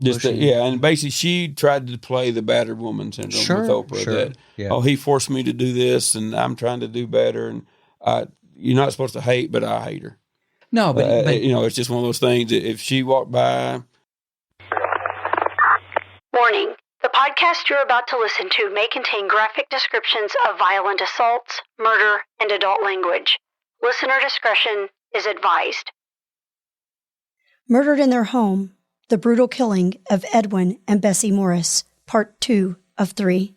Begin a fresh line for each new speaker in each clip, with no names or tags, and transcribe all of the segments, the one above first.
And basically she tried to play the battered woman syndrome with Oprah. He forced me to do this, and I'm trying to do better. And you're not supposed to hate, but I hate her.
No, but
it's just one of those things. If she walked by.
Warning. The podcast you're about to listen to may contain graphic descriptions of violent assaults, murder, and adult language. Listener discretion is advised.
Murdered in their home, the brutal killing of Edwin and Bessie Morris, Part 2 of 3.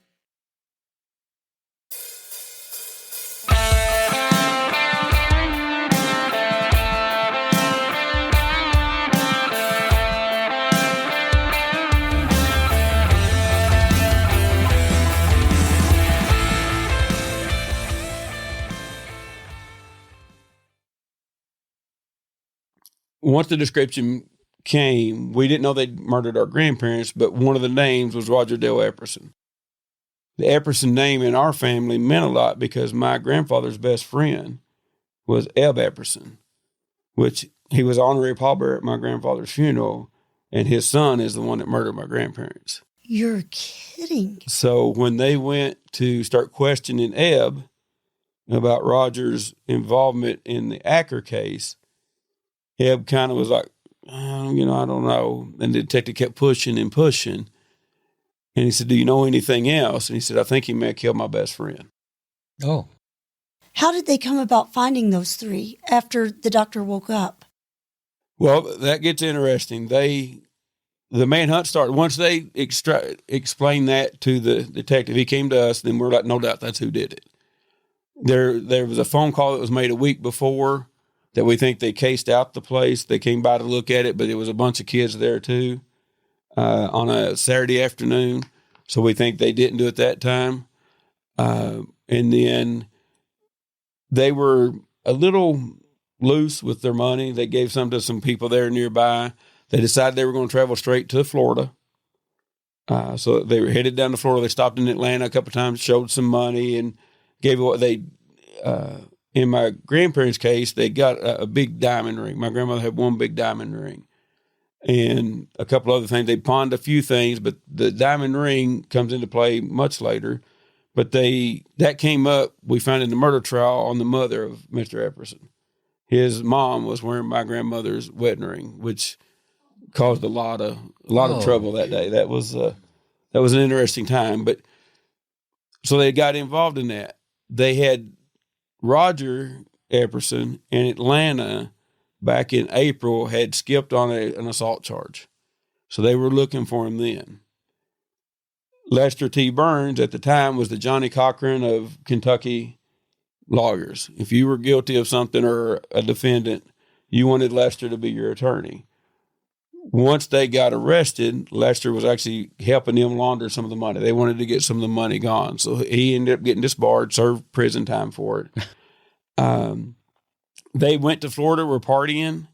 Once the description came, we didn't know they'd murdered our grandparents, but one of the names was Roger Dale Epperson. The Epperson name in our family meant a lot because my grandfather's best friend was Eb Epperson, which he was honorary pallbearer at my grandfather's funeral, and his son is the one that murdered my grandparents.
You're kidding.
So when they went to start questioning Eb about Roger's involvement in the Acker case, Eb kind of was like, I don't know. And the detective kept pushing and pushing. And he said, do you know anything else? And he said, I think he may have killed my best friend.
Oh.
How did they come about finding those three after the doctor woke up?
Well, that gets interesting. The manhunt started. Once they explained that to the detective, he came to us, then we're like, no doubt that's who did it. There was a phone call that was made a week before that we think they cased out the place. They came by to look at it, but it was a bunch of kids there too on a Saturday afternoon. So we think they didn't do it that time. And then they were a little loose with their money. They gave some to some people there nearby. They decided they were going to travel straight to Florida. So they were headed down to Florida. They stopped in Atlanta a couple of times, showed some money, and gave what they in my grandparents' case, they got a big diamond ring. My grandmother had one big diamond ring and a couple other things. They pawned a few things, but the diamond ring comes into play much later. But that came up, we found in the murder trial on the mother of Mr. Epperson. His mom was wearing my grandmother's wedding ring, which caused a lot of trouble that day. That was an interesting time. But so they got involved in that. They had Roger Epperson in Atlanta back in April had skipped on an assault charge. So they were looking for him then. Lester T. Burns at the time was the Johnny Cochran of Kentucky lawyers. If you were guilty of something or a defendant, you wanted Lester to be your attorney. Once they got arrested, Lester was actually helping them launder some of the money. They wanted to get some of the money gone. So he ended up getting disbarred, served prison time for it. They went to Florida, were partying,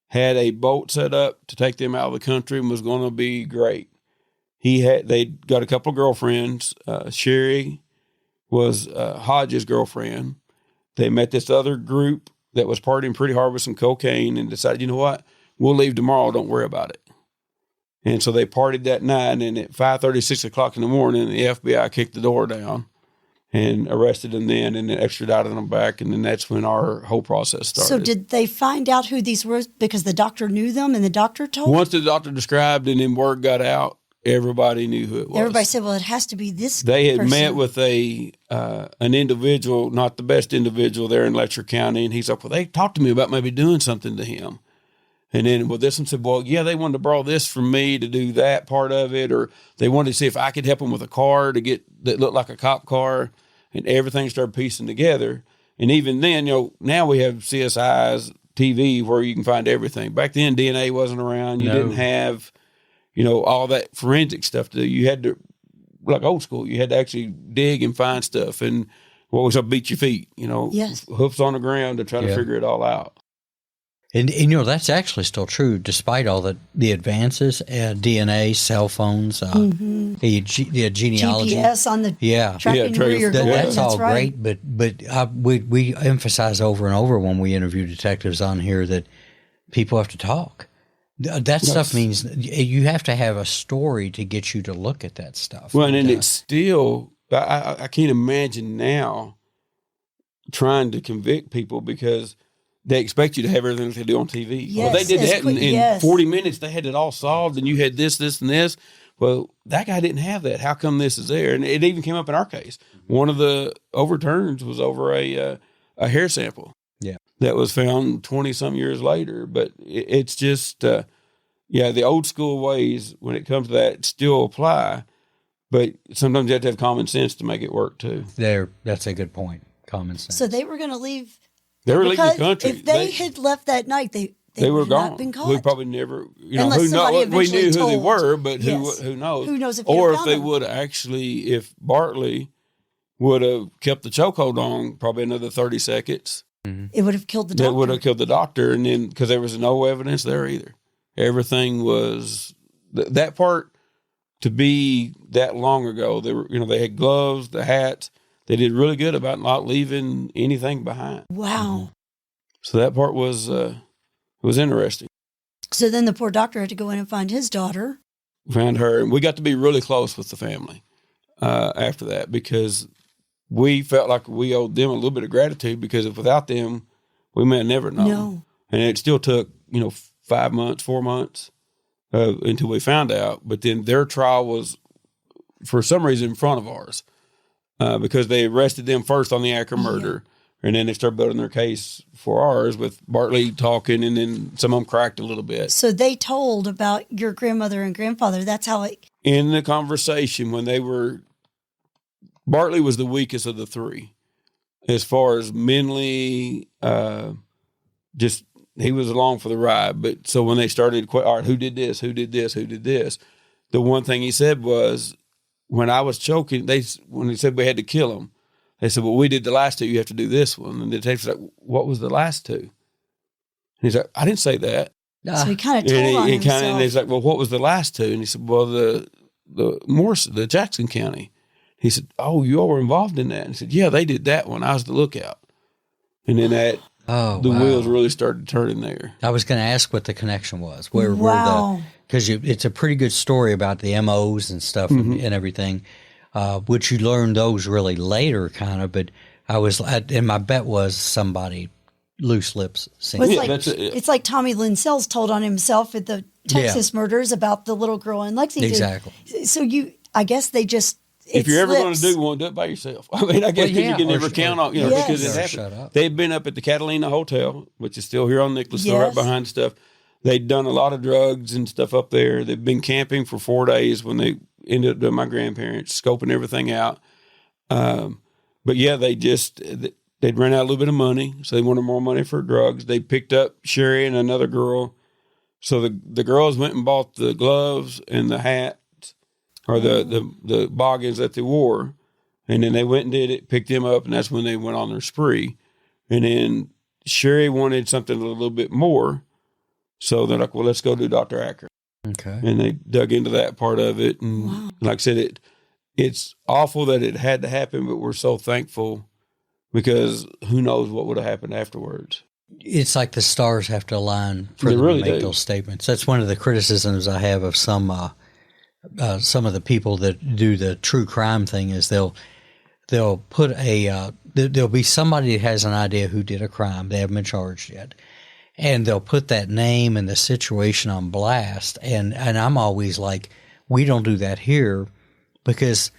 had a boat set up to take them out of the country and was going to be great. They got a couple of girlfriends. Sherry was Hodge's girlfriend. They met this other group that was partying pretty hard with some cocaine and decided, you know what? We'll leave tomorrow. Don't worry about it. And so they partied that night, and at 5:30, 6 o'clock in the morning, the FBI kicked the door down and arrested them then and then extradited them back, and then that's when our whole process started.
So did they find out who these were because the doctor knew them and the doctor told
Once the doctor described and then word got out, everybody knew who it was.
Everybody said, well, it has to be this
They had
person.
met with an individual, not the best individual there in Letcher County, and he's like, well, they talked to me about maybe doing something to him. And then, this one said, well, yeah, they wanted to borrow this from me to do that part of it, or they wanted to see if I could help them with a car that looked like a cop car, and everything started piecing together. And even then, now we have CSI's TV where you can find everything. Back then, DNA wasn't around. You didn't have, all that forensic stuff to do. You had to, like old school, you had to actually dig and find stuff. And what was up, beat your feet,
Yes.
hoofs on the ground to try to figure it all out.
And that's actually still true, despite all the advances, DNA, cell phones, the genealogy.
GPS on the tracking where you're going.
That's all great, but we emphasize over and over when we interview detectives on here that people have to talk. That stuff means you have to have a story to get you to look at that stuff.
Well, and it's still, I can't imagine now trying to convict people because they expect you to have everything they do on TV.
Yes,
well, they did that in 40 minutes. They had it all solved, and you had this, and this. Well, that guy didn't have that. How come this is there? And it even came up in our case. One of the overturns was over a hair sample.
Yeah,
that was found 20-some years later. But it's just, the old school ways when it comes to that still apply. But sometimes you have to have common sense to make it work too.
That's a good point. Common sense.
So they were going to leave.
They were leaving the country.
If they had left that night, they
were
would
gone.
not been caught.
We probably never,
Unless
who
somebody
knows? We knew who
eventually
they were,
told.
but
Yes.
who knows?
Who knows if
or
you'd
if
found
they
them.
would actually, if Bartley would have kept the chokehold on probably another 30 seconds,
It would have killed the doctor.
that would have killed the doctor. And then, because there was no evidence there either. Everything was, that part to be that long ago, they were, they had gloves, the hats. They did really good about not leaving anything behind.
Wow.
So that part was interesting.
So then the poor doctor had to go in and find his daughter.
Found her, and we got to be really close with the family after that because we felt like we owed them a little bit of gratitude because if without them, we may have never known.
No.
And it still took 4 months until we found out. But then their trial was, for some reason, in front of ours because they arrested them first on the Acker murder. And then they started building their case for ours with Bartley talking, and then some of them cracked a little bit.
So they told about your grandmother and grandfather. That's how it...
In the conversation when they were, Bartley was the weakest of the three. As far as mentally, just, he was along for the ride. But so when they started, all right, who did this? Who did this? Who did this? The one thing he said was, when I was choking, when he said we had to kill him, they said, well, we did the last two. You have to do this one. And the detective was like, what was the last two? And he's like, I didn't say that.
So he kind of told on himself.
And he's like, well, what was the last two? And he said, well, the Morris, the Jackson County. He said, oh, you all were involved in that. And he said, yeah, they did that one. I was the lookout. And then the wheels really started turning there.
I was going to ask what the connection was. Because it's a pretty good story about the MOs and stuff and everything. Which you learned those really later, kind of. But and my bet was somebody loose lips.
Well, it's like Tommy Linsells told on himself at the Texas murders about the little girl in Lexington.
Exactly.
So I guess they just.
If you're ever going to do one, do it by yourself. I mean, I guess you can never count on, because it happened.
Shut up.
They've been up at the Catalina Hotel, which is still here on Nicholas, still right behind stuff. They'd done a lot of drugs and stuff up there. They've been camping for 4 days when they ended up doing my grandparents, scoping everything out. But yeah, they'd run out a little bit of money, so they wanted more money for drugs. They picked up Sherry and another girl. So the girls went and bought the gloves and the hats, or the boggins that they wore, and then they went and did it, picked them up, and that's when they went on their spree. And then Sherry wanted something a little bit more, so they're like, well, let's go do Dr. Acker.
Okay.
And they dug into that part of it. And like I said, it's awful that it had to happen, but we're so thankful because who knows what would have happened afterwards.
It's like the stars have to align for them to make those statements. That's one of the criticisms I have of some of the people that do the true crime thing is they'll put there'll be somebody that has an idea who did a crime. They haven't been charged yet. And they'll put that name and the situation on blast. And I'm always like, we don't do that here because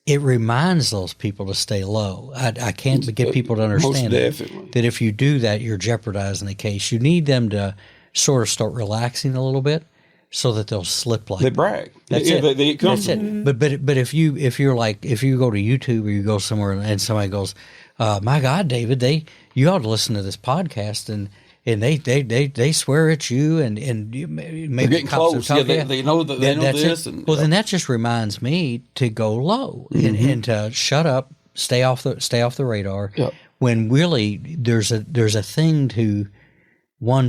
it reminds those people to stay low. I can't get people to understand that if you do that, you're jeopardizing the case. You need them to sort of start relaxing a little bit so that they'll slip like
they brag.
That's it.
They get comfortable.
That's it. But if you go to YouTube or you go somewhere and somebody goes, my God, David, you ought to listen to this podcast and they swear at you and maybe
they're getting close. Yeah, they know that they know this.
Then that just reminds me to go low and to shut up, stay off the radar.
Yep.
When really there's a thing to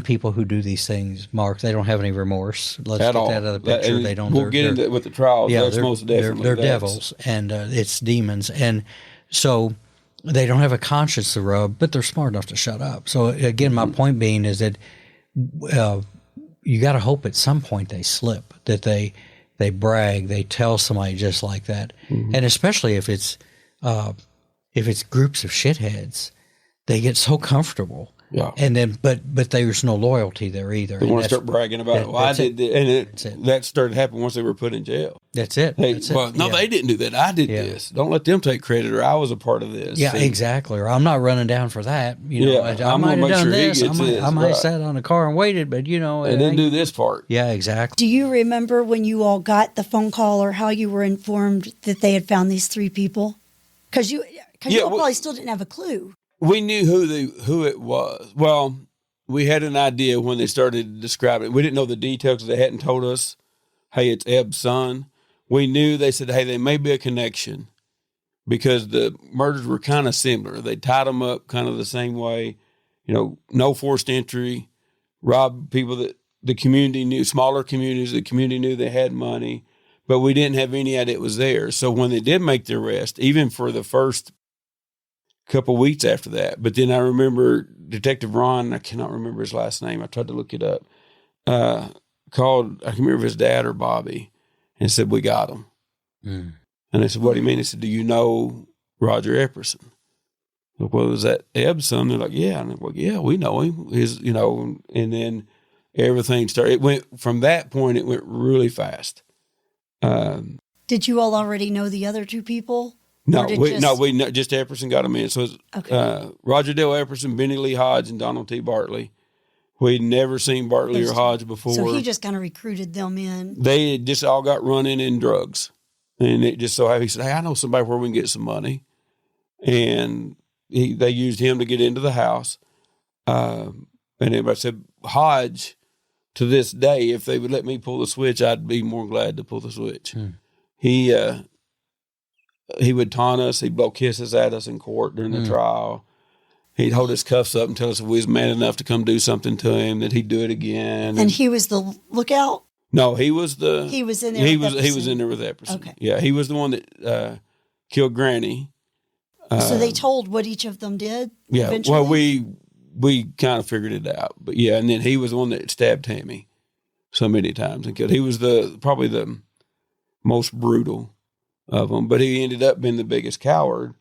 people who do these things. Mark, they don't have any remorse. Let's get that out of the picture. They don't.
We'll get into it with the trials. Yeah, that's most definitely.
They're devils and it's demons and so. They don't have a conscience to rub, but they're smart enough to shut up. So again, my point being is that, you got to hope at some point they slip, that they brag, they tell somebody just like that. Mm-hmm. And especially if it's groups of shitheads, they get so comfortable.
Yeah.
And then, but there's no loyalty there either.
They want to start bragging about it. Well, I did this. And that started happening once they were put in jail.
That's it.
They didn't do that. I did this. Don't let them take credit, or I was a part of this.
Yeah, exactly. Or I'm not running down for that. I might have done this. I might have sat on a car and waited, but
and didn't do this part.
Yeah, exactly.
Do you remember when you all got the phone call, or how you were informed that they had found these 3 people? Because you probably still didn't have a clue.
We knew who it was. Well, we had an idea when they started describing it. We didn't know the details because they hadn't told us, hey, it's Eb's son. We knew, they said, hey, there may be a connection because the murders were kind of similar. They tied them up kind of the same way, no forced entry, robbed people that the community knew, smaller communities, the community knew they had money, but we didn't have any idea it was there. So when they did make the arrest, even for the first couple of weeks after that, but then I remember Detective Ron, I cannot remember his last name, I tried to look it up, called, I can't remember if his dad or Bobby, and said, we got him. Mm. And they said, what do you mean? He said, do you know Roger Epperson? Like, well, was that Eb's son? They're like, yeah. And I'm like, yeah, we know him. And then everything started. It went, from that point, it went really fast.
Did you all already know the other 2 people?
No, just Epperson got them in. So it's Roger Dale Epperson, Benny Lee Hodge, and Donald T. Bartley. We'd never seen Bartley or Hodge before.
So he just kind of recruited them in.
They just all got running in drugs. And it just so happened, he said, hey, I know somebody where we can get some money. And they used him to get into the house. And everybody said, Hodge, to this day, if they would let me pull the switch, I'd be more glad to pull the switch. He would taunt us. He'd blow kisses at us in court during the trial. He'd hold his cuffs up and tell us if we was man enough to come do something to him, that he'd do it again.
And he was the lookout?
No, he was in there.
He was in
there with Epperson. Okay. Yeah, he was the one that killed Granny.
So they told what each of them did?
Yeah.
Eventually?
Well, we kind of figured it out. But yeah, and then he was the one that stabbed Tammy so many times and killed. He was probably the most brutal of them, but he ended up being the biggest coward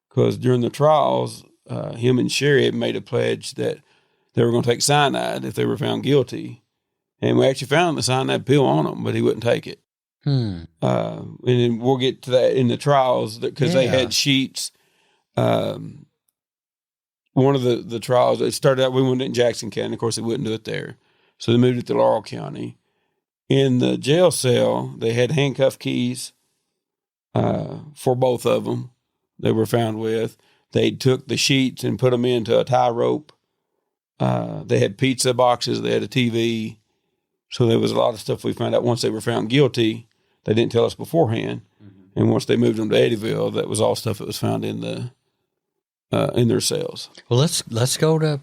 because during the trials, him and Sherry had made a pledge that they were going to take cyanide if they were found guilty. And we actually found the cyanide pill on him, but he wouldn't take it. And then we'll get to that in the trials because they had sheets. One of the trials, it started out, we went in Jackson County. Of course, they wouldn't do it there. So they moved it to Laurel County. In the jail cell, they had handcuff keys for both of them they were found with. They took the sheets and put them into a tie rope. They had pizza boxes. They had a TV. So there was a lot of stuff we found out once they were found guilty. They didn't tell us beforehand. Mm-hmm. And once they moved them to Eddyville, that was all stuff that was found in in their cells.
Well, let's go to,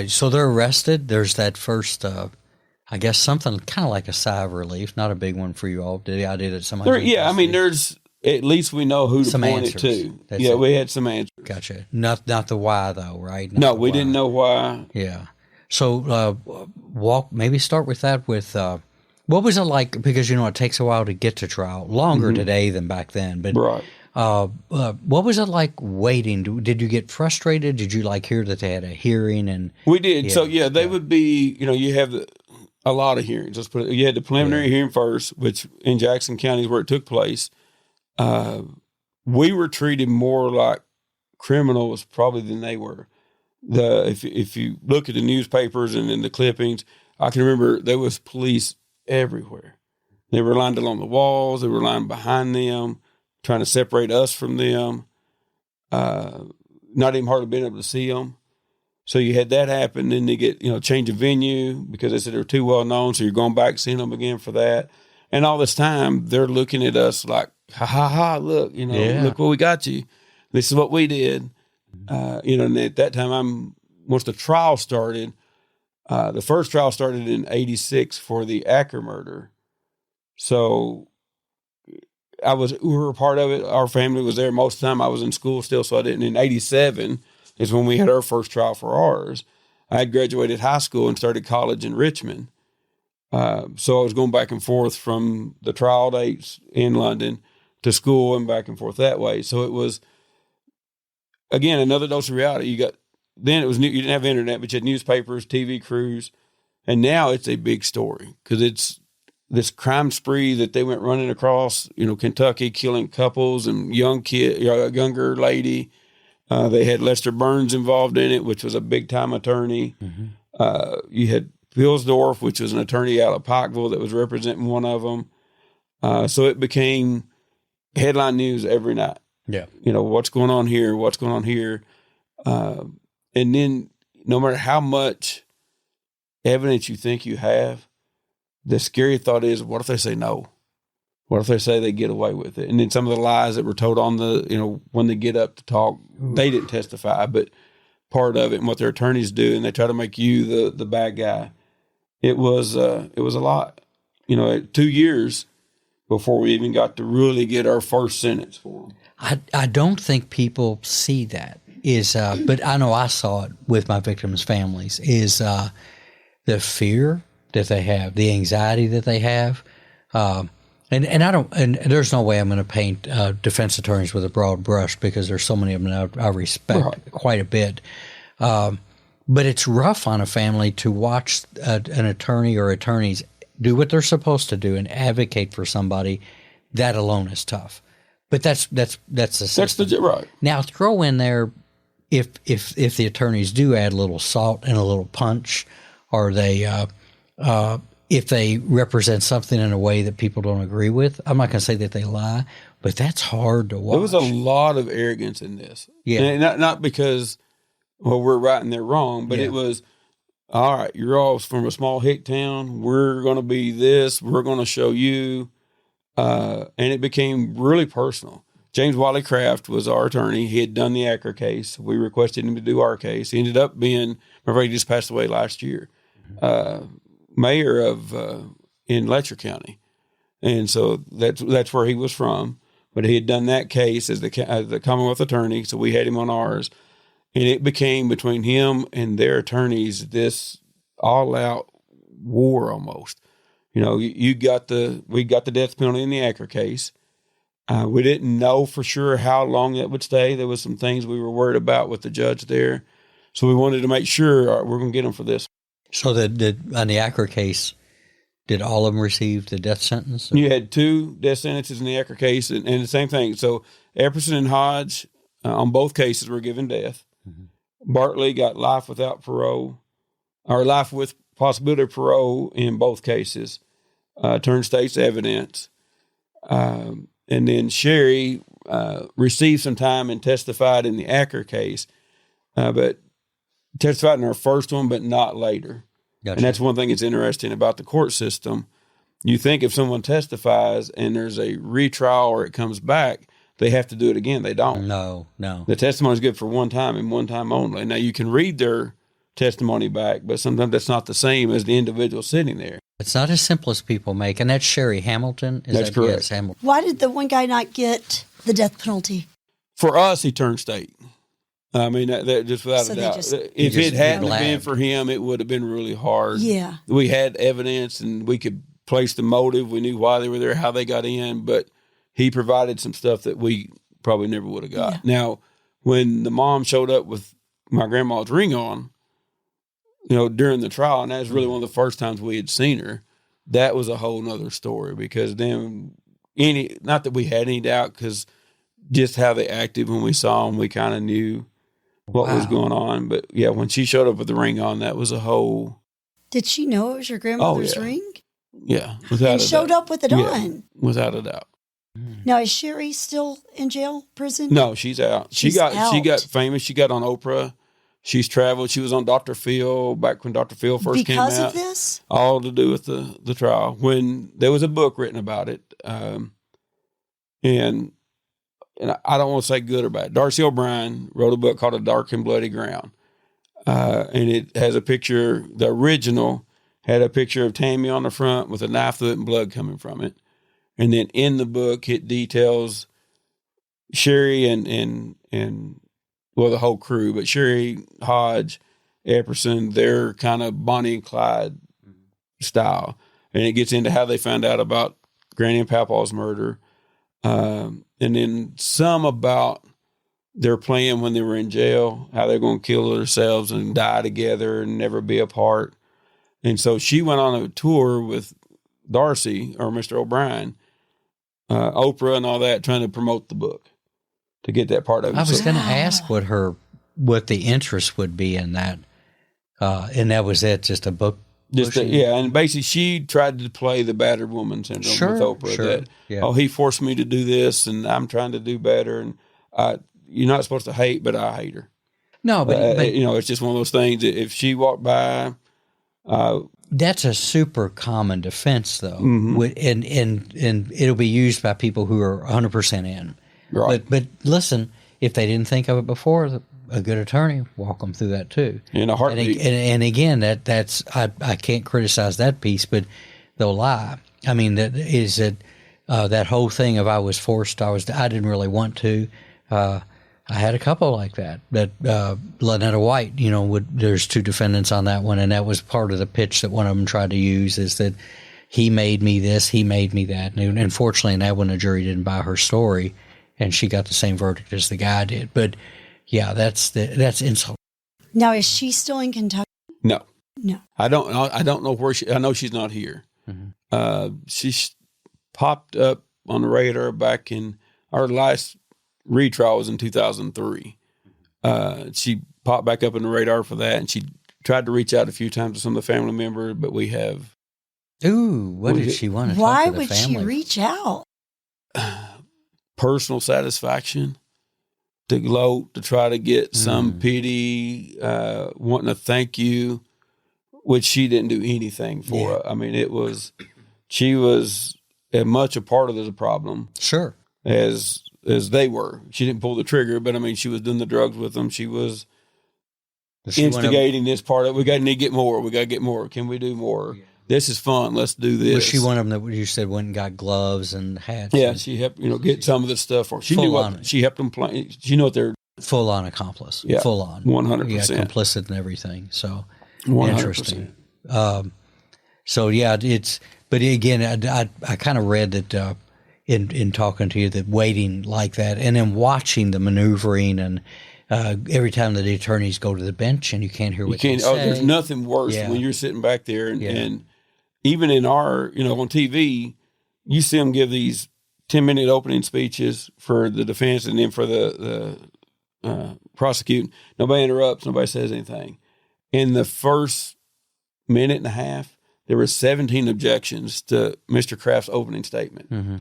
so they're arrested. There's that first, I guess something kind of like a sigh of relief, not a big one for you all. Did it? Somebody?
There's, at least we know who to point it to. We had some answers.
Gotcha. Not the why though, right?
No, we didn't know why.
Yeah. So maybe start with that with, what was it like? Because, it takes a while to get to trial, longer today than back then. But
right.
What was it like waiting? Did you get frustrated? Did you hear that they had a hearing? And
we did. So they would be, you have a lot of hearings. Let's put it. You had the preliminary hearing first, which in Jackson County is where it took place. We were treated more like criminals probably than they were. If you look at the newspapers and in the clippings, I can remember there was police everywhere. They were lined along the walls. They were lined behind them, trying to separate us from them. Not even hardly being able to see them. So you had that happen. Then they get, change of venue because they said they were too well known. So you're going back seeing them again for that. And all this time they're looking at us like, ha ha ha, look, look what we got you. This is what we did. And at that time, once the trial started, the first trial started in 86 for the Acker murder. So we were a part of it. Our family was there most of the time. I was in school still, so I didn't. In 87 is when we had our first trial for ours. I had graduated high school and started college in Richmond. So I was going back and forth from the trial dates in London to school and back and forth that way. So it was, again, another dose of reality. Then it was new, you didn't have internet, but you had newspapers, TV crews, and now it's a big story because it's this crime spree that they went running across, Kentucky, killing couples and younger lady. They had Lester Burns involved in it, which was a big time attorney. Mm-hmm. You had Pilsdorf, which was an attorney out of Pikeville that was representing one of them. So it became headline news every night.
Yeah.
What's going on here? What's going on here? And then no matter how much evidence you think you have, the scary thought is, what if they say no? What if they say they get away with it? And then some of the lies that were told on when they get up to talk, they didn't testify, but part of it and what their attorneys do, and they try to make you the bad guy. It was a lot. 2 years before we even got to really get our first sentence for them.
I don't think people see that but I know I saw it with my victims' families, is the fear that they have, the anxiety that they have. And there's no way I'm going to paint defense attorneys with a broad brush because there's so many of them that I respect quite a bit. But it's rough on a family to watch an attorney or attorneys do what they're supposed to do and advocate for somebody. That alone is tough. But that's the system.
That's right.
Now throw in there if the attorneys do add a little salt and a little punch, or they if they represent something in a way that people don't agree with. I'm not going to say that they lie, but that's hard to watch.
There was a lot of arrogance in this.
Yeah,
and not because we're right and they're wrong, but it was, all right, you're all from a small hick town. We're going to be this. We're going to show you. And it became really personal. James Wiley Craft was our attorney. He had done the Acker case. We requested him to do our case. He ended up being, remember, he just passed away last year, mayor of in Letcher County. And so that's where he was from. But he had done that case as the Commonwealth attorney, so we had him on ours. And it became, between him and their attorneys, this all-out war almost. We got the death penalty in the Acker case. We didn't know for sure how long that would stay. There was some things we were worried about with the judge there. So we wanted to make sure, all right, we're going to get them for this.
So on the Acker case, did all of them receive the death sentence?
You had 2 death sentences in the Acker case, and the same thing. So Epperson and Hodge, on both cases, were given death. Mm-hmm. Bartley got life without parole, or life with possibility of parole in both cases. Turned state's evidence. And then Sherry received some time and testified in the Acker case, but testified in her first one, but not later. Gotcha. And that's one thing that's interesting about the court system. You think if someone testifies and there's a retrial or it comes back, they have to do it again. They don't.
No.
The testimony is good for one time and one time only. Now, you can read their testimony back, but sometimes that's not the same as the individual sitting there.
It's not as simple as people make, and that's Sherry Hamilton.
That's correct.
Yes, Hamilton.
Why did the one guy not get the death penalty?
For us, he turned state. I mean, that just without a doubt. If it hadn't been for him, it would have been really hard.
Yeah.
We had evidence, and we could place the motive. We knew why they were there, how they got in, but he provided some stuff that we probably never would have got. Yeah. Now, when the mom showed up with my grandma's ring on, during the trial, and that was really one of the first times we had seen her, that was a whole nother story, because then not that we had any doubt, because just how they acted when we saw them, we kind of knew what was going on. But yeah, when she showed up with the ring on, that was a whole.
Did she know it was your grandmother's ring?
Yeah, without
and
a
showed
doubt.
Up with it on.
Without a doubt.
Now, is Sherry still in jail, prison?
No, she's out. She got famous. She got on Oprah. She's traveled. She was on Dr. Phil back when Dr. Phil first came out.
Because of this?
All to do with the trial. When there was a book written about it, and I don't want to say good or bad. Darcy O'Brien wrote a book called A Dark and Bloody Ground. And it has a picture, the original had a picture of Tammy on the front with a knife through it and blood coming from it. And then in the book, it details Sherry and the whole crew, but Sherry, Hodge, Epperson, they're kind of Bonnie and Clyde style. and it gets into how they found out about Granny and Papaw's murder, and then some about their plan when they were in jail, how they're going to kill themselves and die together and never be apart. And so she went on a tour with Darcy or Mr. O'Brien, Oprah and all that, trying to promote the book to get that part of it.
I was going to ask what the interest would be in that. And that was it, just a book.
And basically she tried to play the battered woman syndrome with Oprah. He forced me to do this and I'm trying to do better. And you're not supposed to hate, but I hate her.
No, but
it's just one of those things that if she walked by,
that's a super common defense, though,
mm-hmm.
and it'll be used by people who are 100% in.
Right.
But listen, if they didn't think of it before, a good attorney walk them through that too.
In a heartbeat.
And again, that's I can't criticize that piece, but they'll lie. I mean, that whole thing of I didn't really want to. I had a couple like that. Lynetta White, there's two defendants on that one, and that was part of the pitch that one of them tried to use is that he made me this, he made me that. And unfortunately, in that one, the jury didn't buy her story, and she got the same verdict as the guy did. But yeah, that's insult.
Now, is she still in Kentucky?
No. I don't know where I know she's not here. Mm-hmm. She's popped up on the radar back in our last retrial was in 2003. She popped back up on the radar for that, and she tried to reach out a few times to some of the family members, but we have.
Ooh, what did she want to
Why
talk to the
would
family?
she reach out?
Personal satisfaction, to gloat, to try to get some pity, wanting to thank you, which she didn't do anything for. I mean, she was as much a part of the problem.
Sure.
As they were. She didn't pull the trigger, but I mean, she was doing the drugs with them. She was instigating this part of it. We got to get more. We got to get more. Can we do more? Yeah. This is fun. Let's do this.
Was she one of them that you said went and got gloves and hats?
Yeah, she helped, get some of the stuff for. She knew what she helped them play. She knew what they're
full on accomplice.
Yeah,
full on
100%.
Yeah, complicit in everything. So
100%.
Interesting. So yeah, but again, I kind of read that. In talking to you, that waiting like that, and then watching the maneuvering, and every time that the attorneys go to the bench, and you can't hear what they say.
There's nothing worse when you're sitting back there, and even in our, on TV, you see them give these 10-minute opening speeches for the defense, and then for the prosecuting. Nobody interrupts. Nobody says anything. In the first minute and a half, there were 17 objections to Mr. Kraft's opening statement. Mm-hmm.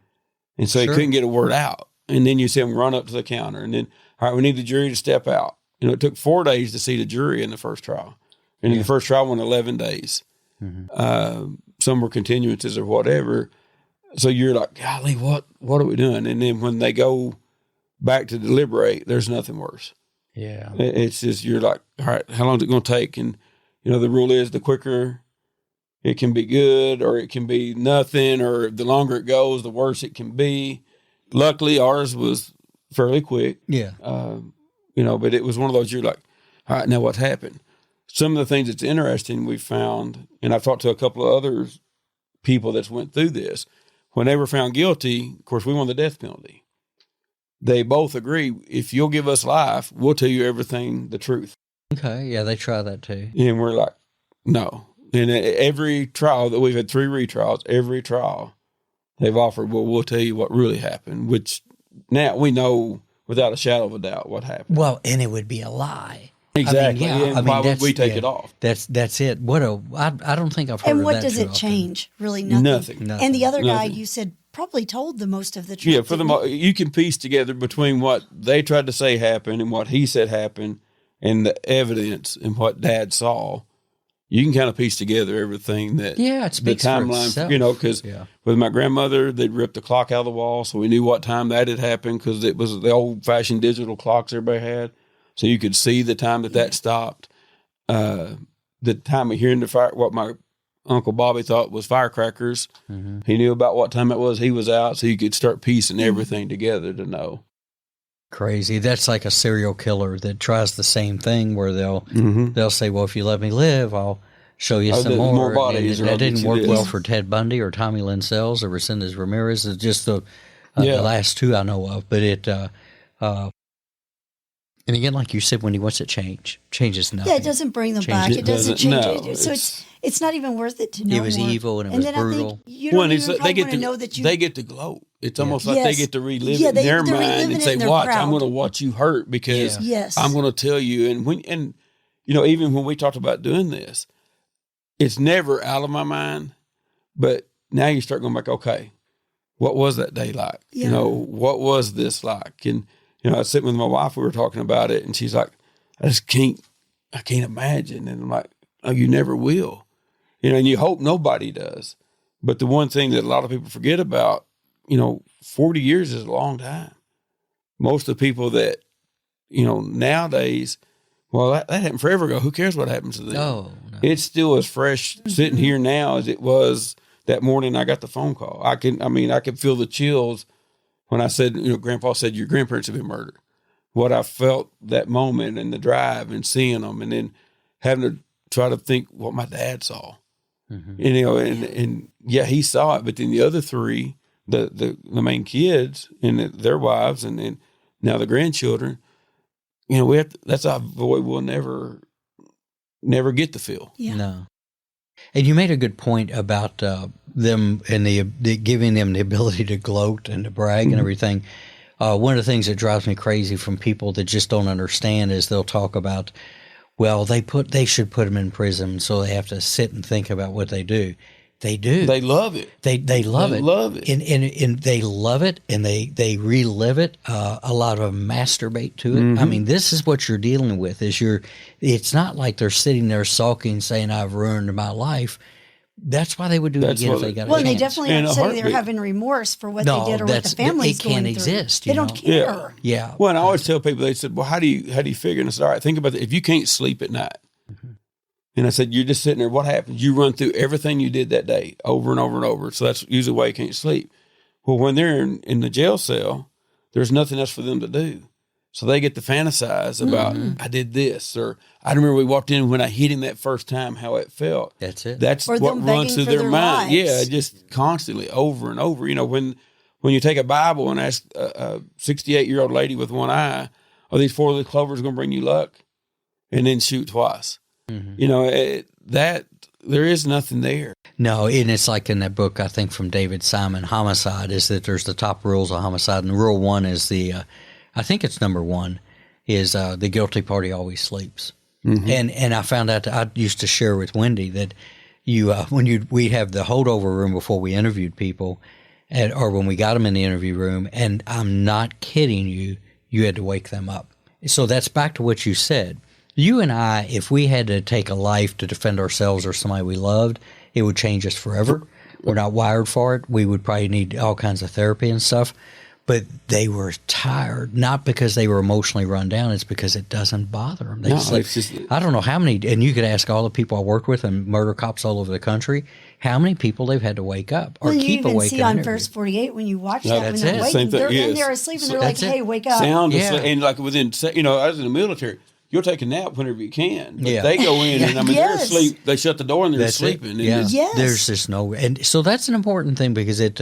And so he couldn't get a word out. And then you see him run up to the counter. And then, all right, we need the jury to step out. It took 4 days to see the jury in the first trial. And in the first trial went 11 days. Mm-hmm. Some were continuances or whatever. So you're like, golly, what are we doing? And then when they go back to deliberate, there's nothing worse.
Yeah.
It's just, you're like, all right, how long is it going to take? And, the rule is the quicker it can be good, or it can be nothing, or the longer it goes, the worse it can be. Luckily, ours was fairly quick.
Yeah.
But it was one of those, you're like, all right, now what's happened? Some of the things that's interesting we found, and I've talked to a couple of other people that's went through this, when they were found guilty, of course, we won the death penalty. They both agree, if you'll give us life, we'll tell you everything, the truth.
Okay, yeah, they try that too.
And we're like, no. And every trial that we've had 3 retrials, every trial they've offered, well, we'll tell you what really happened, which now we know without a shadow of a doubt what happened.
Well, and it would be a lie.
Exactly. Why would we take it off?
That's it. I don't think I've heard of that.
And what does it
often.
change? Really nothing.
Nothing.
And the other guy, you said, probably told the most of the truth.
Yeah, for the you can piece together between what they tried to say happened and what he said happened and the evidence and what Dad saw. You can kind of piece together everything that
it speaks
the timeline,
for itself.
Because with my grandmother, they'd ripped the clock out of the wall, so we knew what time that had happened because it was the old-fashioned digital clocks everybody had, so you could see the time that stopped. The time of hearing the fire, what my Uncle Bobby thought was firecrackers, he knew about what time it was. He was out, so you could start piecing everything together to know.
Crazy. That's like a serial killer that tries the same thing where they'll say, well, if you let me live, I'll show you some more
bodies.
That didn't work well for Ted Bundy or Tommy Lenzel's or Resendez Ramirez. It's just the last two I know of. But it, and again, like you said, when he wants to changes nothing.
Yeah, it doesn't bring them back. It doesn't change it. So it's not even worth it to know.
It was
more.
evil and it was brutal.
I think you don't even probably want to know that you.
They get to gloat. It's almost like they get to relive it in their mind and say, "Watch, I'm going to watch you hurt because I'm going to tell you." And even when we talked about doing this, it's never out of my mind. But now you start going back. Okay, what was that day like?
Yeah.
What was this like? And I was sitting with my wife. We were talking about it, and she's like, "I can't imagine." And I'm like, "Oh, you never will." And you hope nobody does. But the one thing that a lot of people forget about, 40 years is a long time. Most of the people that, nowadays, well, that happened forever ago. Who cares what happens to them?
No.
It's still as fresh sitting here now as it was that morning I got the phone call. I can feel the chills when I said, Grandpa said your grandparents have been murdered. What I felt that moment and the drive and seeing them and then having to try to think what my dad saw. Mm-hmm. And he saw it, but then the other three, the main kids and their wives, and then now the grandchildren, that's a void we'll never get to fill.
Yeah.
No. And you made a good point about them and the giving them the ability to gloat and to brag and everything. One of the things that drives me crazy from people that just don't understand is they'll talk about, well, they should put them in prison, so they have to sit and think about what they do. They do.
They love it.
They love it.
Love it.
And they love it, and they relive it. A lot of them masturbate to it. Mm-hmm. I mean, this is what you're dealing with. It's not like they're sitting there sulking, saying, "I've ruined my life." That's why they would do it again if they got a chance.
Well, they definitely aren't saying they're having remorse for what they did or what the family's going through.
It can't exist.
They don't care.
Yeah.
Well, and I always tell people, they said, "Well, how do you figure?" And I said, "All right, think about it. If you can't sleep at night," and I said, "You're just sitting there. What happens? You run through everything you did that day over and over and over. So that's usually why you can't sleep." Well, when they're in the jail cell, there's nothing else for them to do. So they get to fantasize about, I did this, or I remember we walked in when I hit him that first time, how it felt.
That's it.
That's
or
what runs through their mind.
Lives.
Yeah, just constantly over and over. When you take a Bible and ask a 68-year-old lady with one eye, are these four-leaf clovers going to bring you luck? And then shoot twice. Mm-hmm. There is nothing there.
No, and it's like in that book, I think from David Simon, Homicide, is that there's the top rules of homicide. And rule one is I think it's number one, is the guilty party always sleeps. Mm-hmm. And I found out, I used to share with Wendy that we have the holdover room before we interviewed people, or when we got them in the interview room, and I'm not kidding you, you had to wake them up. So that's back to what you said. You and I, if we had to take a life to defend ourselves or somebody we loved, it would change us forever. We're not wired for it. We would probably need all kinds of therapy and stuff. But they were tired, not because they were emotionally run down. It's because it doesn't bother them. I don't know how many, and you could ask all the people I work with and murder cops all over the country, how many people they've had to wake up or keep awake.
You even see on First 48 when you watch that, when they're waking, they're in there asleep and they're like, hey, wake up.
And like within, I was in the military. You'll take a nap whenever you can. But they go in and they're asleep. They shut the door and they're sleeping.
There's just no, and so that's an important thing because it's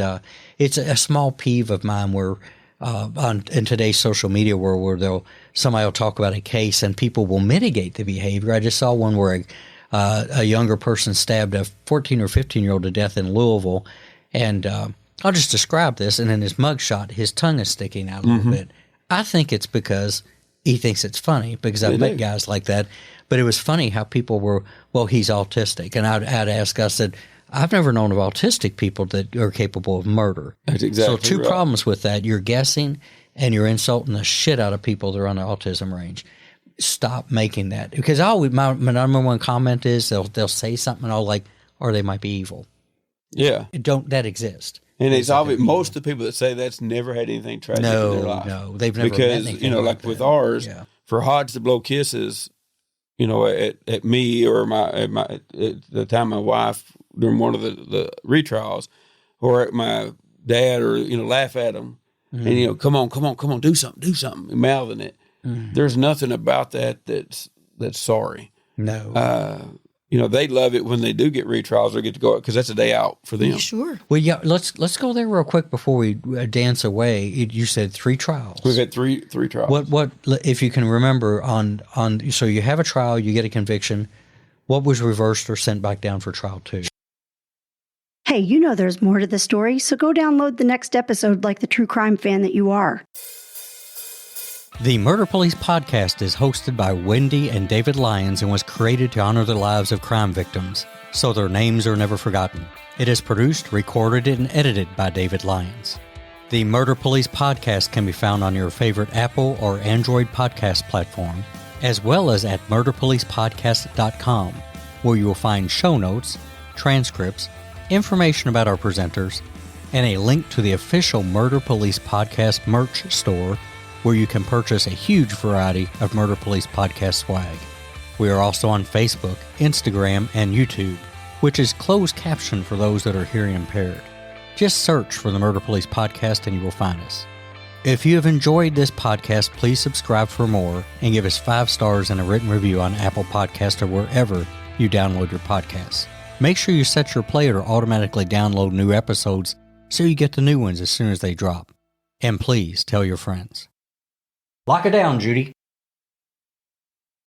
a small peeve of mine where in today's social media world where somebody will talk about a case and people will mitigate the behavior. I just saw one where a younger person stabbed a 14 or 15-year-old to death in Louisville, and I'll just describe this. And in his mugshot, his tongue is sticking out a little bit. I think it's because he thinks it's funny because I've met guys like that. But it was funny how people were, well, he's autistic. And I'd ask, I said, I've never known of autistic people that are capable of murder.
That's exactly
So two problems with that. You're guessing and you're insulting the shit out of people that are on the autism range. Stop making that. Because my number one comment is they'll say something all like, or they might be evil.
Yeah.
That exists.
And it's obvious most of the people that say that's never had anything tragic in their life.
No, they've never
because,
met anything like
with ours, for Hodge to blow kisses, at me or at the time my wife during one of the retrials, or at my dad, or laugh at him, and come on, do something, mouthing it. There's nothing about that's sorry.
No.
they love it when they do get retrials or get to go out because that's a day out for them.
Sure.
Well, yeah, let's go there real quick before we dance away. You said 3 trials.
We've had three trials.
What if you can remember on so you have a trial, you get a conviction. What was reversed or sent back down for trial 2?
Hey, there's more to the story, so go download the next episode like the true crime fan that you are.
The Murder Police podcast is hosted by Wendy and David Lyons and was created to honor the lives of crime victims, so their names are never forgotten. It is produced, recorded, and edited by David Lyons. The Murder Police podcast can be found on your favorite Apple or Android podcast platform, as well as at murderpolicepodcast.com, where you will find show notes, transcripts, information about our presenters, and a link to the official Murder Police podcast merch store, where you can purchase a huge variety of Murder Police podcast swag. We are also on Facebook, Instagram, and YouTube, which is closed caption for those that are hearing impaired. Just search for the Murder Police podcast and you will find us. If you have enjoyed this podcast, please subscribe for more and give us 5 stars and a written review on Apple Podcasts or wherever you download your podcasts. Make sure you set your player to automatically download new episodes so you get the new ones as soon as they drop. And please tell your friends. Lock it down, Judy.